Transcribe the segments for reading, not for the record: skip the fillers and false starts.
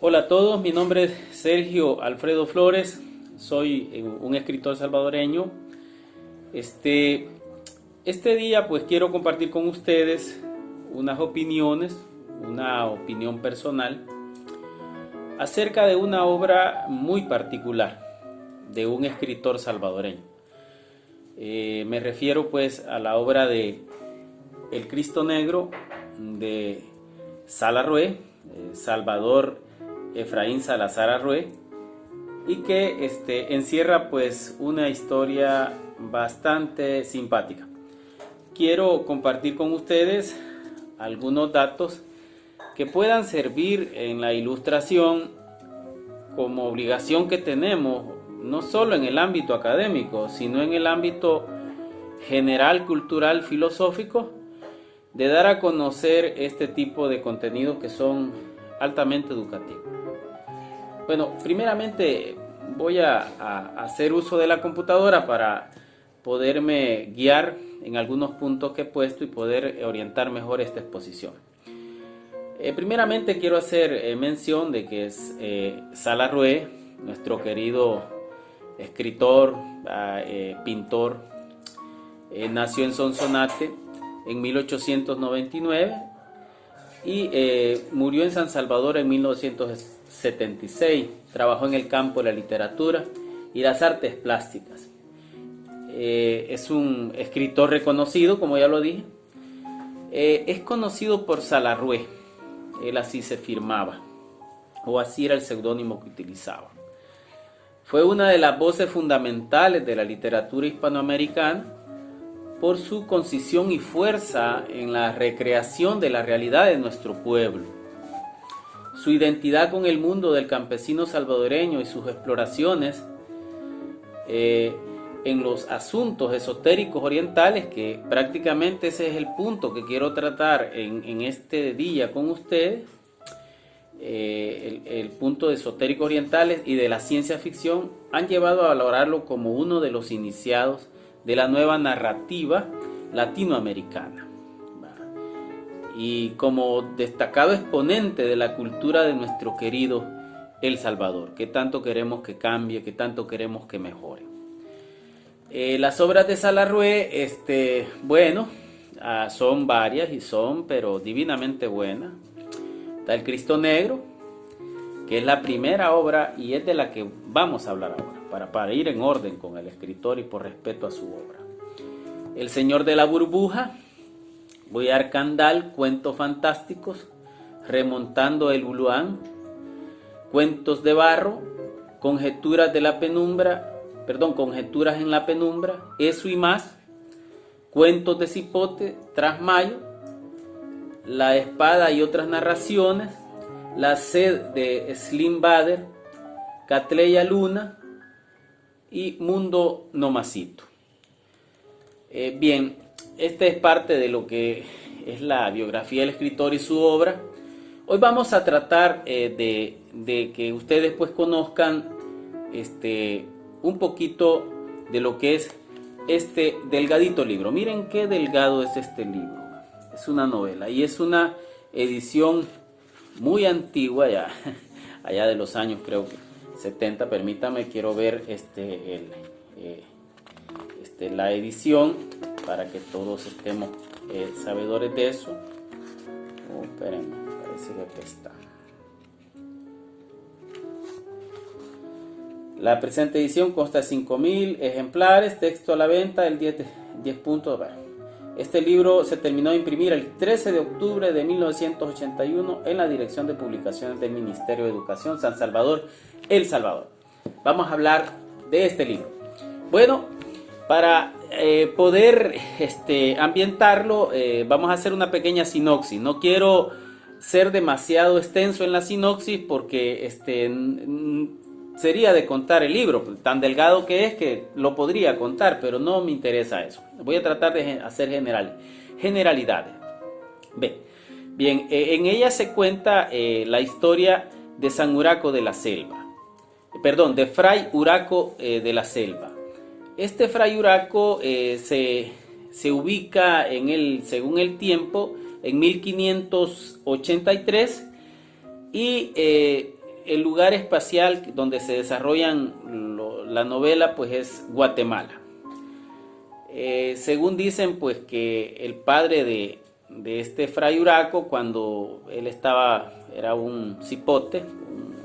Hola a todos, mi nombre es Sergio Alfredo Flores, soy un escritor salvadoreño. Este, este día pues quiero compartir con ustedes unas opiniones, una opinión personal acerca de una obra muy particular de un escritor salvadoreño. Me refiero pues a la obra de El Cristo Negro de Salarrué, Salvador Efraín Salazar Arrué, y que encierra pues una historia bastante simpática. Quiero compartir con ustedes algunos datos que puedan servir en la ilustración como obligación que tenemos, no solo en el ámbito académico, sino en el ámbito general, cultural, filosófico, de dar a conocer este tipo de contenidos que son altamente educativos. Bueno, primeramente voy a hacer uso de la computadora para poderme guiar en algunos puntos que he puesto y poder orientar mejor esta exposición. Primeramente quiero hacer mención de que es Salarrué, nuestro querido escritor, pintor, nació en Sonsonate en 1899 y murió en San Salvador en 1976. Trabajó en el campo de la literatura y las artes plásticas. Es un escritor reconocido, como ya lo dije. Es conocido por Salarrué, él así se firmaba, o así era el seudónimo que utilizaba. Fue una de las voces fundamentales de la literatura hispanoamericana por su concisión y fuerza en la recreación de la realidad de nuestro pueblo. Su identidad con el mundo del campesino salvadoreño y sus exploraciones en los asuntos esotéricos orientales, que prácticamente ese es el punto que quiero tratar en este día con ustedes, el punto de esotéricos orientales y de la ciencia ficción, han llevado a valorarlo como uno de los iniciados de la nueva narrativa latinoamericana y como destacado exponente de la cultura de nuestro querido El Salvador, que tanto queremos que cambie, que tanto queremos que mejore. Las obras de Salarrué, bueno, son varias y son, pero divinamente buenas. Está El Cristo Negro, que es la primera obra y es de la que vamos a hablar ahora, para ir en orden con el escritor y por respeto a su obra. El Señor de la Burbuja, Boyar Candal, Cuentos Fantásticos, Remontando el Uluán, Cuentos de Barro, Conjeturas en la Penumbra, Eso y Más, Cuentos de Cipote, Trasmayo, La Espada y otras narraciones, La Sed de Slim Bader, Catleya Luna y Mundo Nomacito. Bien, esta es parte de lo que es la biografía del escritor y su obra. Hoy vamos a tratar de que ustedes pues conozcan un poquito de lo que es este delgadito libro. Miren qué delgado es este libro. Es una novela y es una edición muy antigua ya, allá de los años creo que 70. Permítame, quiero ver la edición para que todos estemos sabedores de eso. Espérenme, parece que aquí está. La presente edición consta de 5.000 ejemplares, texto a la venta, el 10 puntos. Este libro se terminó de imprimir el 13 de octubre de 1981 en la Dirección de Publicaciones del Ministerio de Educación, San Salvador, El Salvador. Vamos a hablar de este libro. Bueno, para poder ambientarlo, vamos a hacer una pequeña sinopsis. No quiero ser demasiado extenso en la sinopsis porque sería de contar el libro, tan delgado que es que lo podría contar, pero no me interesa eso. Voy a tratar de hacer generalidades. Bien, en ella se cuenta la historia de San Uraco de la Selva, de Fray Uraco de la Selva. Este Fray Uraco se ubica según el tiempo en 1583 y el lugar espacial donde se desarrollan la novela pues es Guatemala. Según dicen pues que el padre de este Fray Uraco, cuando él era un cipote,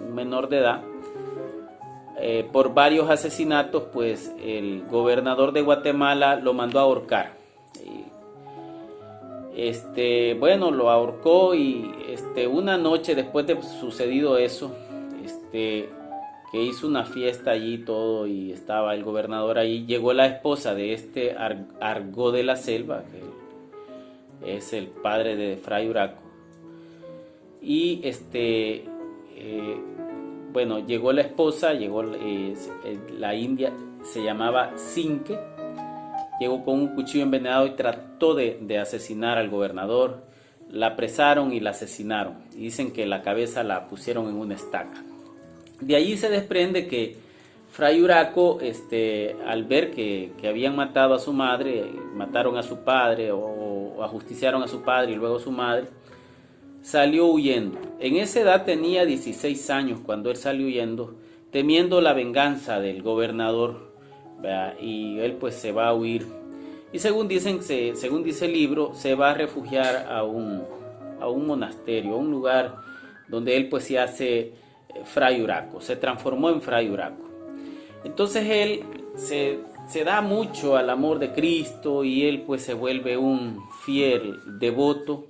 un menor de edad, por varios asesinatos pues el gobernador de Guatemala lo mandó a ahorcar. Bueno, lo ahorcó y una noche después de sucedido eso, que hizo una fiesta allí y todo, y estaba el gobernador ahí, llegó la esposa de Argó de la Selva, que es el padre de Fray Uraco, y bueno, llegó la esposa, llegó la india, se llamaba Cinque, llegó con un cuchillo envenenado y trató de asesinar al gobernador. La apresaron y la asesinaron, y dicen que la cabeza la pusieron en una estaca. De allí se desprende que Fray Uraco, al ver que habían matado a su madre, mataron a su padre o ajusticiaron a su padre y luego a su madre, salió huyendo. En esa edad tenía 16 años cuando él salió huyendo, temiendo la venganza del gobernador, ¿verdad? Y él pues se va a huir. Y según dice el libro, se va a refugiar a un monasterio, a un lugar donde él pues se hace Fray Uraco, se transformó en Fray Uraco. Entonces él se da mucho al amor de Cristo y él pues se vuelve un fiel devoto,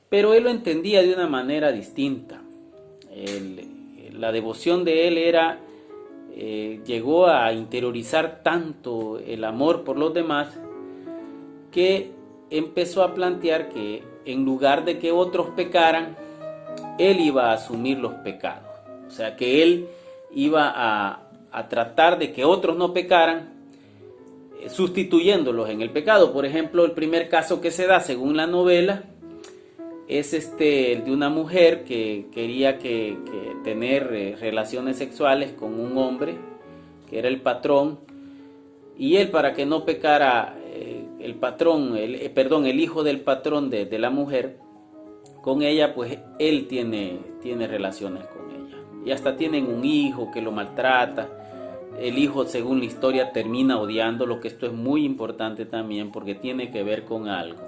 pero él lo entendía de una manera distinta. La devoción de él llegó a interiorizar tanto el amor por los demás que empezó a plantear que en lugar de que otros pecaran, él iba a asumir los pecados. O sea, que él iba a tratar de que otros no pecaran, sustituyéndolos en el pecado. Por ejemplo, el primer caso que se da, según la novela, es el de una mujer que quería tener relaciones sexuales con un hombre, que era el patrón, y él, para que no pecara el hijo del patrón de la mujer, con ella, pues él tiene relaciones con ella. Y hasta tienen un hijo que lo maltrata. El hijo, según la historia, termina odiándolo, que esto es muy importante también porque tiene que ver con algo.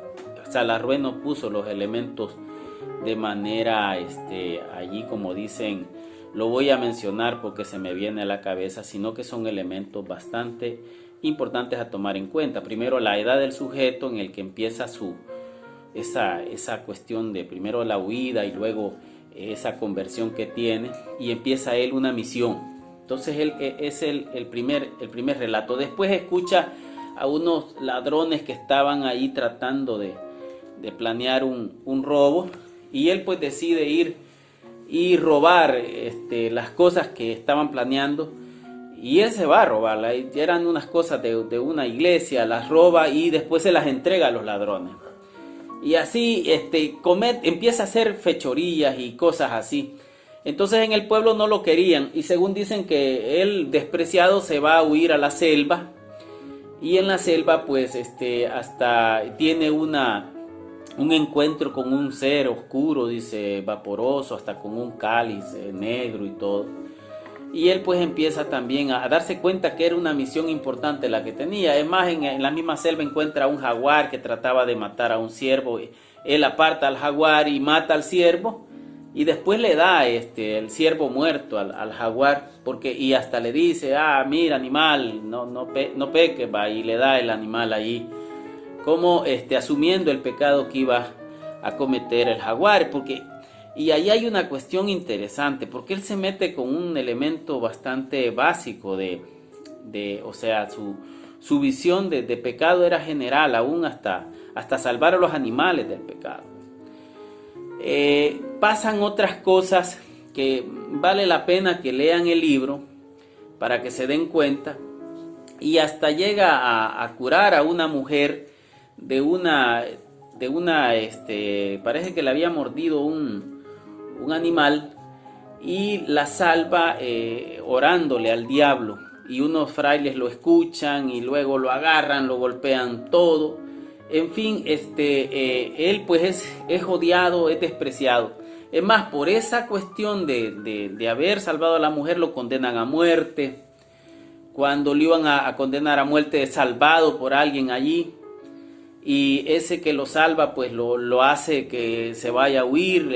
Salarrué no puso los elementos de manera, allí como dicen, lo voy a mencionar porque se me viene a la cabeza, sino que son elementos bastante importantes a tomar en cuenta. Primero, la edad del sujeto en el que empieza esa cuestión de primero la huida y luego esa conversión que tiene, y empieza él una misión. Entonces él es el primer relato. Después escucha a unos ladrones que estaban ahí tratando de planear un robo, y él pues decide ir y robar las cosas que estaban planeando, y él se va a robarlas. Eran unas cosas de una iglesia, las roba y después se las entrega a los ladrones. Y así empieza a hacer fechorías y cosas así. Entonces en el pueblo no lo querían, y según dicen que él, despreciado, se va a huir a la selva, y en la selva pues hasta tiene un encuentro con un ser oscuro, dice, vaporoso, hasta con un cáliz negro y todo. Y él pues empieza también a darse cuenta que era una misión importante la que tenía. Además, en la misma selva encuentra un jaguar que trataba de matar a un ciervo. Él aparta al jaguar y mata al ciervo, y después le da el ciervo muerto al jaguar, y hasta le dice, mira animal, no peques, va, y le da el animal ahí, como asumiendo el pecado que iba a cometer el jaguar. Y ahí hay una cuestión interesante, porque él se mete con un elemento bastante básico o sea, su visión de pecado era general, aún hasta salvar a los animales del pecado. Pasan otras cosas que vale la pena que lean el libro para que se den cuenta, y hasta llega a curar a una mujer parece que le había mordido un animal, y la salva orándole al diablo, y unos frailes lo escuchan y luego lo agarran, lo golpean todo. En fin, él pues es odiado, es despreciado. Es más, por esa cuestión de haber salvado a la mujer lo condenan a muerte. Cuando lo iban a condenar a muerte, es salvado por alguien allí. Y ese que lo salva pues lo hace que se vaya a huir,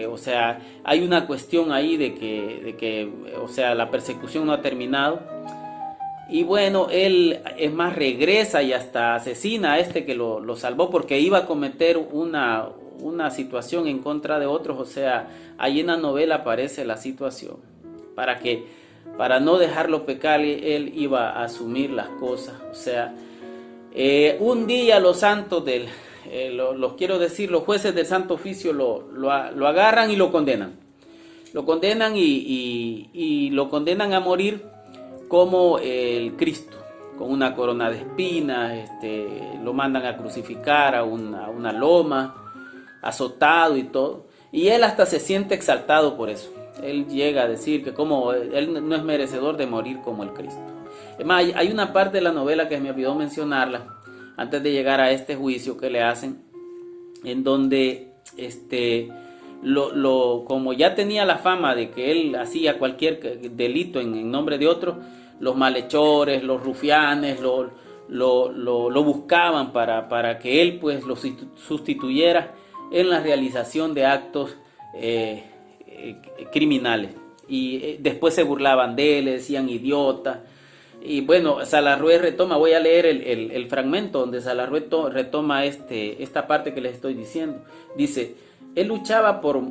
o sea, hay una cuestión ahí de que, o sea, la persecución no ha terminado. Y bueno, él es más, regresa y hasta asesina a este que lo salvó porque iba a cometer una situación en contra de otros. O sea, ahí en la novela aparece la situación para no dejarlo pecar, él iba a asumir las cosas. O sea, un día los santos los quiero decir, los jueces del Santo Oficio lo agarran y lo condenan. Lo condenan y lo condenan a morir como el Cristo, con una corona de espinas. Lo mandan a crucificar a una loma, azotado y todo. Y él hasta se siente exaltado por eso. Él llega a decir que como él no es merecedor de morir como el Cristo. Es más, hay una parte de la novela que me olvidó mencionarla antes de llegar a este juicio que le hacen, en donde como ya tenía la fama de que él hacía cualquier delito en nombre de otro, los malhechores, los rufianes lo buscaban para que él pues lo sustituyera en la realización de actos criminales. Y después se burlaban de él, le decían idiota. Y bueno, Salarrué retoma, voy a leer el fragmento donde Salarrué retoma esta parte que les estoy diciendo. Dice: él luchaba por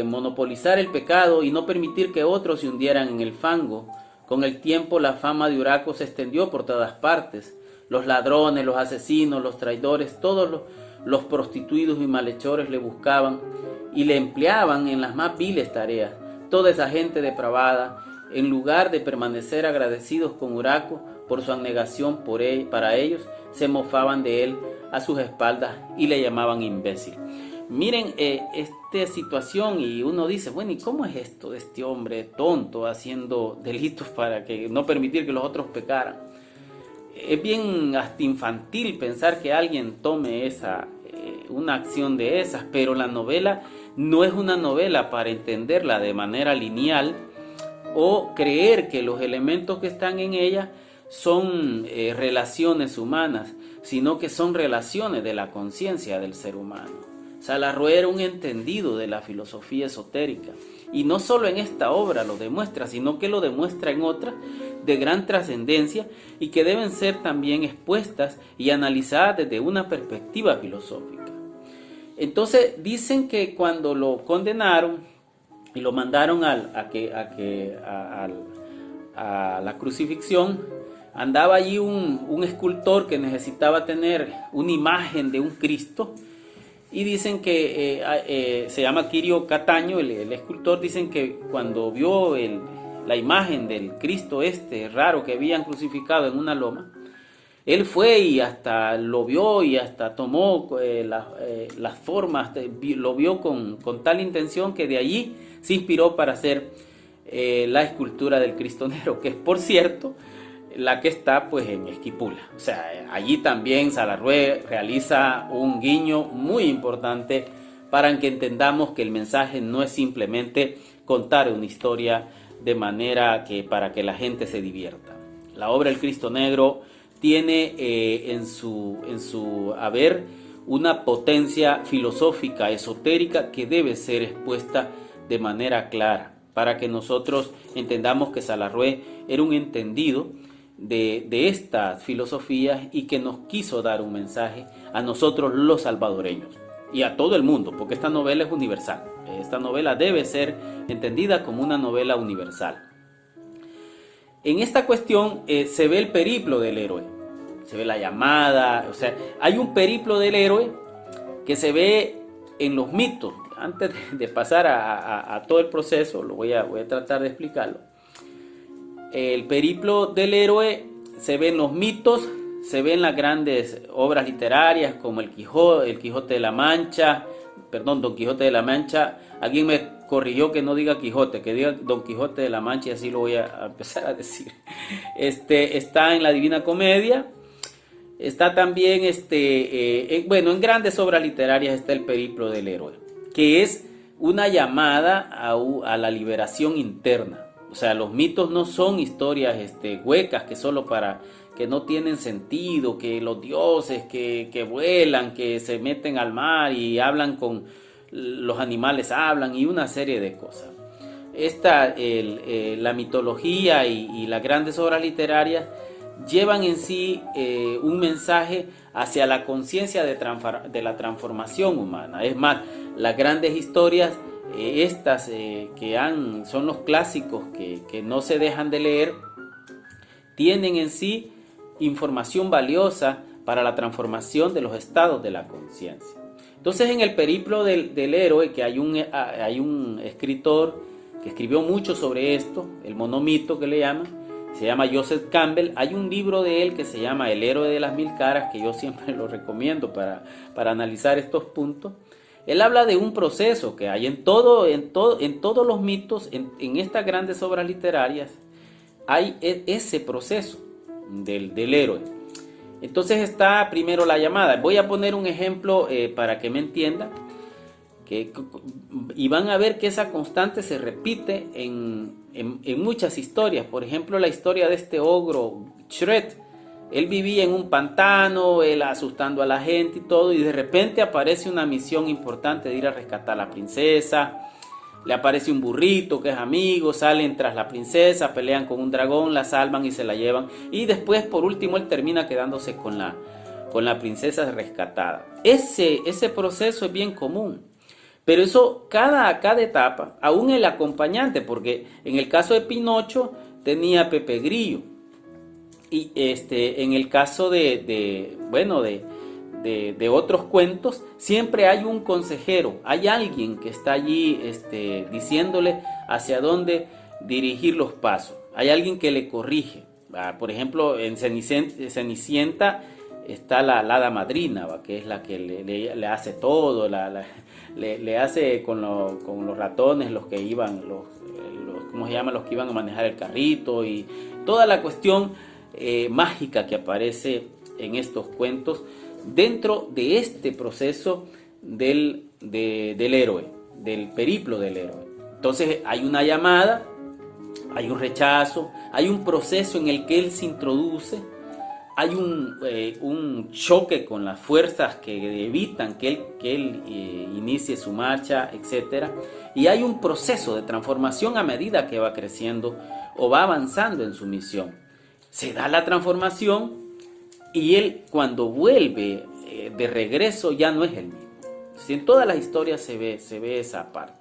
monopolizar el pecado y no permitir que otros se hundieran en el fango. Con el tiempo la fama de Uraco se extendió por todas partes. Los ladrones, los asesinos, los traidores, todos los prostituidos y malhechores le buscaban y le empleaban en las más viles tareas. Toda esa gente depravada, en lugar de permanecer agradecidos con Uraco por su abnegación para ellos, se mofaban de él a sus espaldas y le llamaban imbécil. Miren esta situación y uno dice, bueno, ¿y cómo es esto de este hombre tonto haciendo delitos para que no permitir que los otros pecaran? Es bien hasta infantil pensar que alguien tome una acción de esas, pero la novela no es una novela para entenderla de manera lineal o creer que los elementos que están en ella son relaciones humanas, sino que son relaciones de la conciencia del ser humano. Salarrué era un entendido de la filosofía esotérica, y no solo en esta obra lo demuestra, sino que lo demuestra en otras de gran trascendencia y que deben ser también expuestas y analizadas desde una perspectiva filosófica. Entonces dicen que cuando lo condenaron y lo mandaron a la crucifixión, andaba allí un escultor que necesitaba tener una imagen de un Cristo. Y dicen que se llama Quirio Cataño, el escultor. Dicen que cuando vio la imagen del Cristo raro que habían crucificado en una loma, él fue y hasta lo vio y hasta tomó las formas, lo vio con tal intención que de allí se inspiró para hacer la escultura del Cristo Negro, que es, por cierto, la que está pues en Esquipula. O sea, allí también Salarrué realiza un guiño muy importante para que entendamos que el mensaje no es simplemente contar una historia de manera para que la gente se divierta. La obra El Cristo Negro tiene en su haber una potencia filosófica, esotérica, que debe ser expuesta de manera clara para que nosotros entendamos que Salarrué era un entendido de estas filosofías y que nos quiso dar un mensaje a nosotros los salvadoreños y a todo el mundo, porque esta novela es universal. Esta novela debe ser entendida como una novela universal. En esta cuestión se ve el periplo del héroe, se ve la llamada, o sea, hay un periplo del héroe que se ve en los mitos. Antes de pasar a todo el proceso, voy a tratar de explicarlo. El periplo del héroe se ve en los mitos, se ve en las grandes obras literarias como Don Quijote de la Mancha. Alguien me corrigió que no diga Quijote, que diga Don Quijote de la Mancha, y así lo voy a empezar a decir. Está en la Divina Comedia. Está también, en grandes obras literarias está el periplo del héroe, que es una llamada a la liberación interna. O sea, los mitos no son historias huecas que solo para que no tienen sentido, que los dioses que vuelan, que se meten al mar y hablan con los animales, hablan y una serie de cosas. La mitología y las grandes obras literarias llevan en sí un mensaje hacia la conciencia de la transformación humana. Es más, las grandes historias, son los clásicos que no se dejan de leer, tienen en sí información valiosa para la transformación de los estados de la conciencia. Entonces, en el periplo del héroe, que hay un escritor que escribió mucho sobre esto, el monomito que le llaman, se llama Joseph Campbell. Hay un libro de él que se llama El héroe de las mil caras, que yo siempre lo recomiendo para analizar estos puntos. Él habla de un proceso que hay en todos los mitos, en estas grandes obras literarias, hay ese proceso del héroe. Entonces está primero la llamada. Voy a poner un ejemplo para que me entiendan. Y van a ver que esa constante se repite en muchas historias. Por ejemplo, la historia de este ogro Shred. Él vivía en un pantano, él asustando a la gente y todo, y de repente aparece una misión importante de ir a rescatar a la princesa. Le aparece un burrito que es amigo, salen tras la princesa, pelean con un dragón, la salvan y se la llevan. Y después, por último, él termina quedándose con la princesa rescatada. Ese proceso es bien común. Pero eso, cada etapa, aún el acompañante, porque en el caso de Pinocho tenía Pepe Grillo. Y en el caso de otros cuentos, siempre hay un consejero, hay alguien que está allí diciéndole hacia dónde dirigir los pasos. Hay alguien que le corrige. Por ejemplo, en Cenicienta está la hada madrina, que es la que le hace todo, le hace con los ratones, los que iban, ¿cómo se llama? Los que iban a manejar el carrito, y toda la cuestión mágica que aparece en estos cuentos dentro de este proceso del héroe, del periplo del héroe. Entonces hay una llamada, hay un rechazo, hay un proceso en el que él se introduce, hay un choque con las fuerzas que evitan que él inicie su marcha, etc. Y hay un proceso de transformación a medida que va creciendo o va avanzando en su misión. Se da la transformación y él, cuando vuelve de regreso, ya no es el mismo. Si en todas las historias se ve esa parte.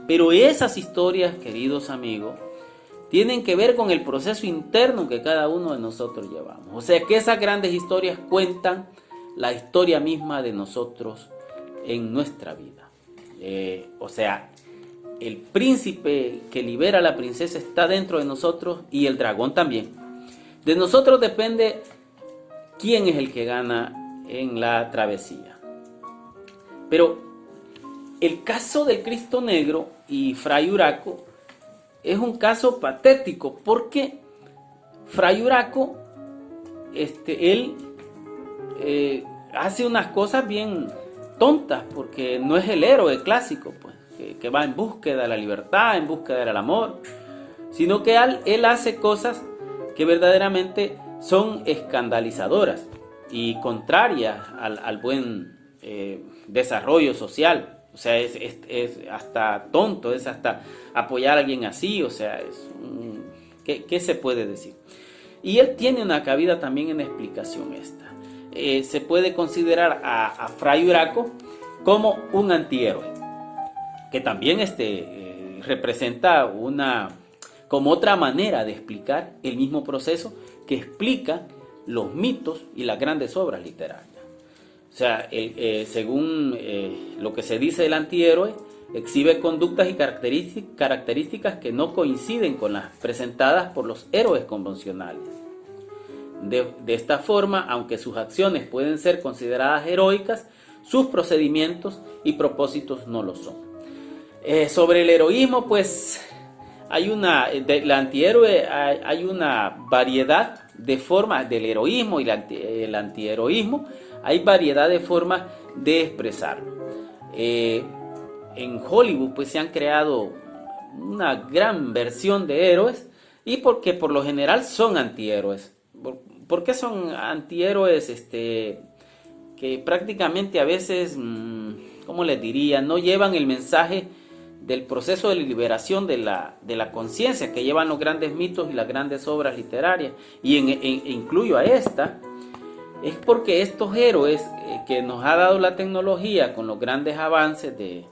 Pero esas historias, queridos amigos, tienen que ver con el proceso interno que cada uno de nosotros llevamos. O sea que esas grandes historias cuentan la historia misma de nosotros en nuestra vida. O sea, el príncipe que libera a la princesa está dentro de nosotros y el dragón también. De nosotros depende quién es el que gana en la travesía. Pero el caso del Cristo Negro y Fray Uraco es un caso patético, porque Fray Uraco, él hace unas cosas bien tontas, porque no es el héroe clásico, pues, que va en búsqueda de la libertad, en búsqueda del amor, sino que él hace cosas que verdaderamente son escandalizadoras y contrarias al buen desarrollo social. O sea, es hasta tonto, es hasta apoyar a alguien así. O sea, ¿qué se puede decir? Y él tiene una cabida también en la explicación esta. Se puede considerar a Fray Uraco como un antihéroe, que también representa como otra manera de explicar el mismo proceso que explica los mitos y las grandes obras literarias. O sea, según lo que se dice del antihéroe, exhibe conductas y características que no coinciden con las presentadas por los héroes convencionales. De esta forma, aunque sus acciones pueden ser consideradas heroicas, sus procedimientos y propósitos no lo son. Sobre el heroísmo, pues del antihéroe hay una variedad de formas del heroísmo y el antiheroísmo. Hay variedad de formas de expresarlo. en Hollywood pues se han creado una gran versión de héroes y porque por lo general son antihéroes. ¿Por qué son antihéroes que prácticamente a veces, ¿cómo les diría? No llevan el mensaje del proceso de liberación de la conciencia que llevan los grandes mitos y las grandes obras literarias. Y incluyo a esta, es porque estos héroes que nos ha dado la tecnología con los grandes avances de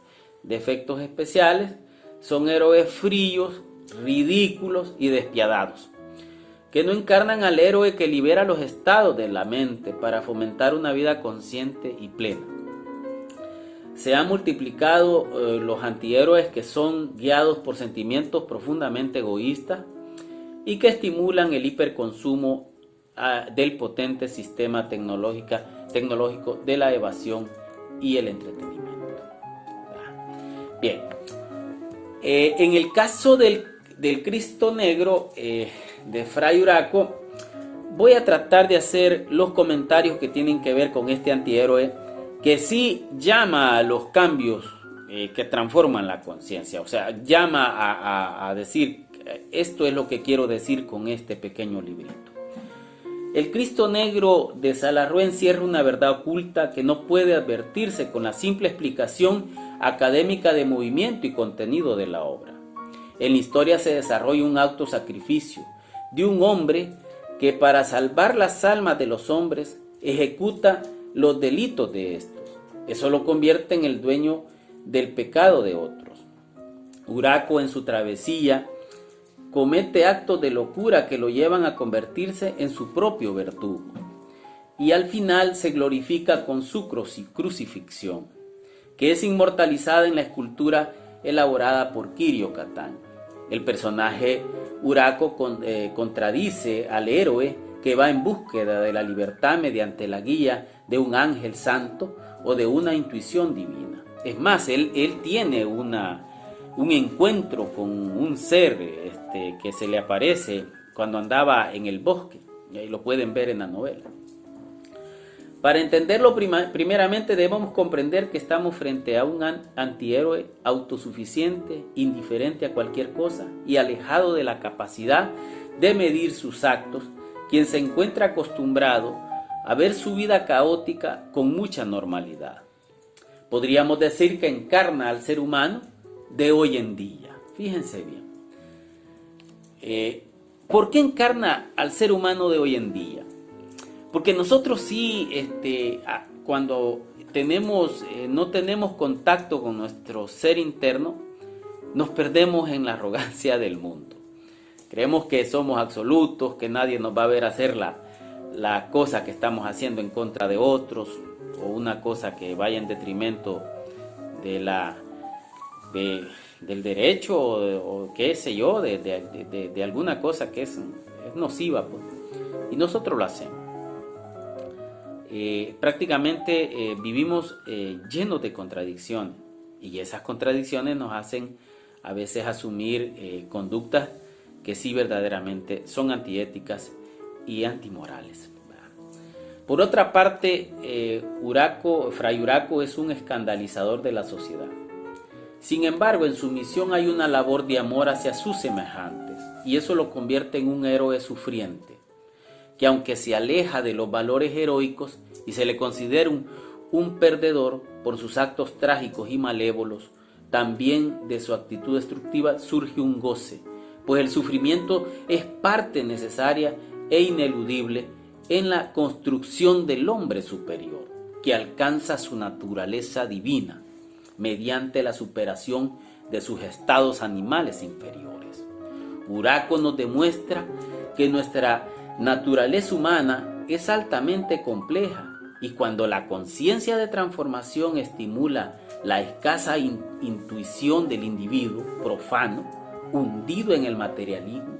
efectos especiales, son héroes fríos, ridículos y despiadados, que no encarnan al héroe que libera los estados de la mente para fomentar una vida consciente y plena. Se han multiplicado los antihéroes que son guiados por sentimientos profundamente egoístas y que estimulan el hiperconsumo del potente sistema tecnológico de la evasión y el entretenimiento. Bien, en el caso del Cristo Negro de Fray Uraco, voy a tratar de hacer los comentarios que tienen que ver con este antihéroe que sí llama a los cambios que transforman la conciencia, o sea, llama a decir, esto es lo que quiero decir con este pequeño librito. El Cristo Negro de Salarrué encierra una verdad oculta que no puede advertirse con la simple explicación académica de movimiento y contenido de la obra. En la historia se desarrolla un autosacrificio de un hombre que para salvar las almas de los hombres ejecuta los delitos de estos. Eso lo convierte en el dueño del pecado de otros. Uraco en su travesía comete actos de locura que lo llevan a convertirse en su propio verdugo. Y al final se glorifica con su crucifixión, que es inmortalizada en la escultura elaborada por Kirio Catán. El personaje Uraco contradice al héroe que va en búsqueda de la libertad mediante la guía de un ángel santo o de una intuición divina. Es más, él tiene un encuentro con un ser que se le aparece cuando andaba en el bosque, y ahí lo pueden ver en la novela. Para entenderlo primeramente debemos comprender que estamos frente a un antihéroe autosuficiente, indiferente a cualquier cosa y alejado de la capacidad de medir sus actos, quien se encuentra acostumbrado a ver su vida caótica con mucha normalidad. Podríamos decir que encarna al ser humano de hoy en día. Fíjense bien. ¿Por qué encarna al ser humano de hoy en día? Porque nosotros sí, cuando no tenemos contacto con nuestro ser interno, nos perdemos en la arrogancia del mundo. Creemos que somos absolutos, que nadie nos va a ver hacer la cosa que estamos haciendo en contra de otros, o una cosa que vaya en detrimento del derecho, o qué sé yo, de alguna cosa que es nociva, pues. Y nosotros lo hacemos. Prácticamente vivimos llenos de contradicciones, y esas contradicciones nos hacen a veces asumir conductas que sí verdaderamente son antiéticas y antimorales. Por otra parte, Fray Uraco es un escandalizador de la sociedad. Sin embargo, en su misión hay una labor de amor hacia sus semejantes, y eso lo convierte en un héroe sufriente, que aunque se aleja de los valores heroicos y se le considera un perdedor por sus actos trágicos y malévolos, también de su actitud destructiva surge un goce, pues el sufrimiento es parte necesaria e ineludible en la construcción del hombre superior, que alcanza su naturaleza divina mediante la superación de sus estados animales inferiores. Uraco nos demuestra que nuestra naturaleza humana es altamente compleja, y cuando la conciencia de transformación estimula la escasa intuición del individuo profano, hundido en el materialismo,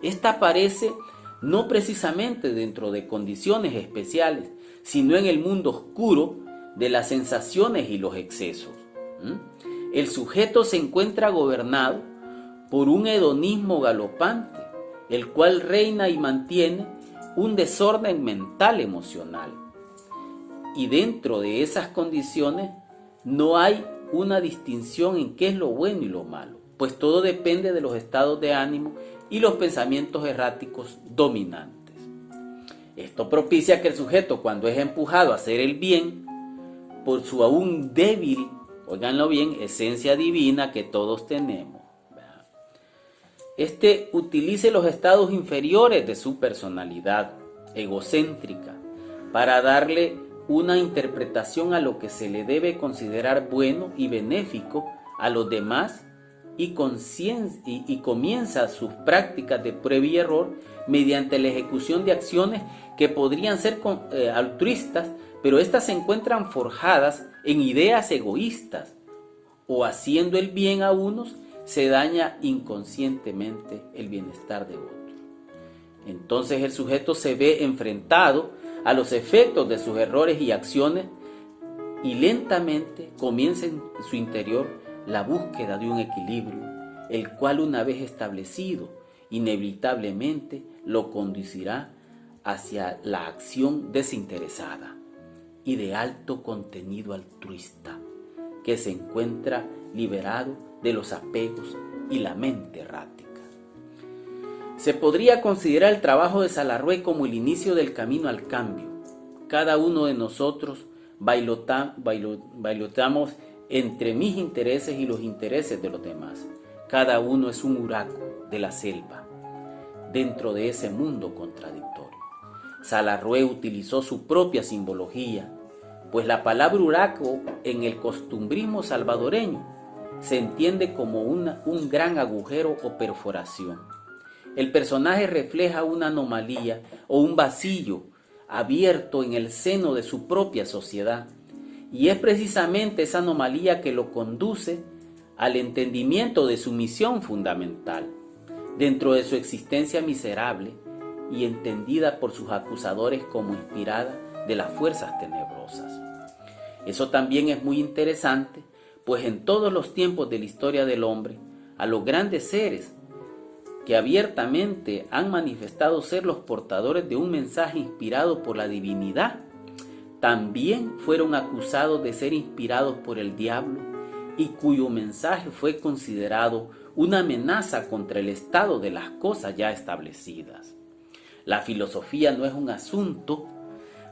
esta aparece no precisamente dentro de condiciones especiales, sino en el mundo oscuro de las sensaciones y los excesos. El sujeto se encuentra gobernado por un hedonismo galopante, el cual reina y mantiene un desorden mental emocional. Y dentro de esas condiciones no hay una distinción en qué es lo bueno y lo malo, pues todo depende de los estados de ánimo y los pensamientos erráticos dominantes. Esto propicia que el sujeto, cuando es empujado a hacer el bien, por su aún débil, óiganlo bien, esencia divina que todos tenemos, utilice los estados inferiores de su personalidad egocéntrica para darle una interpretación a lo que se le debe considerar bueno y benéfico a los demás y comienza sus prácticas de prueba y error mediante la ejecución de acciones que podrían ser altruistas, pero estas se encuentran forjadas en ideas egoístas, o haciendo el bien a unos se daña inconscientemente el bienestar de otros. Entonces el sujeto se ve enfrentado a los efectos de sus errores y acciones y lentamente comienza en su interior la búsqueda de un equilibrio, el cual una vez establecido inevitablemente lo conducirá hacia la acción desinteresada y de alto contenido altruista, que se encuentra liberado de los apegos y la mente errática. Se podría considerar el trabajo de Salarrué como el inicio del camino al cambio. Cada uno de nosotros bailotamos entre mis intereses y los intereses de los demás. Cada uno es un huraco de la selva, dentro de ese mundo contradictorio. Salarrué utilizó su propia simbología, pues la palabra huraco en el costumbrismo salvadoreño se entiende como un gran agujero o perforación. El personaje refleja una anomalía o un vacío abierto en el seno de su propia sociedad, y es precisamente esa anomalía que lo conduce al entendimiento de su misión fundamental, dentro de su existencia miserable y entendida por sus acusadores como inspirada de las fuerzas tenebrosas. Eso también es muy interesante, pues en todos los tiempos de la historia del hombre, a los grandes seres que abiertamente han manifestado ser los portadores de un mensaje inspirado por la divinidad, también fueron acusados de ser inspirados por el diablo y cuyo mensaje fue considerado una amenaza contra el estado de las cosas ya establecidas. La filosofía no es un asunto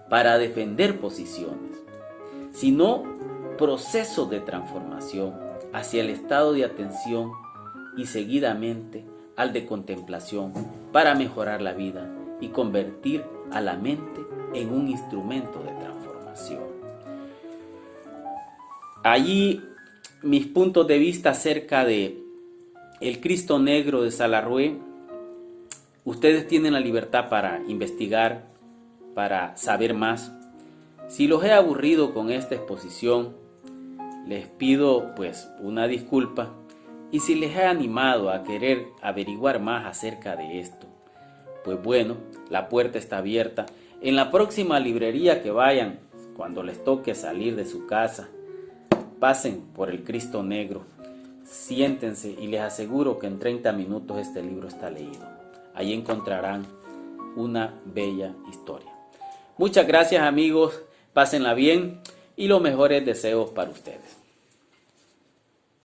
para defender posiciones, sino procesos de transformación hacia el estado de atención y seguidamente al de contemplación para mejorar la vida y convertir a la mente en un instrumento de transformación. Allí mis puntos de vista acerca de el Cristo Negro de Salarrué. Ustedes tienen la libertad para investigar, para saber más. Si los he aburrido con esta exposición, les pido pues una disculpa, y si les he animado a querer averiguar más acerca de esto, pues bueno, la puerta está abierta. En la próxima librería que vayan, cuando les toque salir de su casa, pasen por el Cristo Negro, siéntense y les aseguro que en 30 minutos este libro está leído. Ahí encontrarán una bella historia. Muchas gracias amigos, pásenla bien y los mejores deseos para ustedes.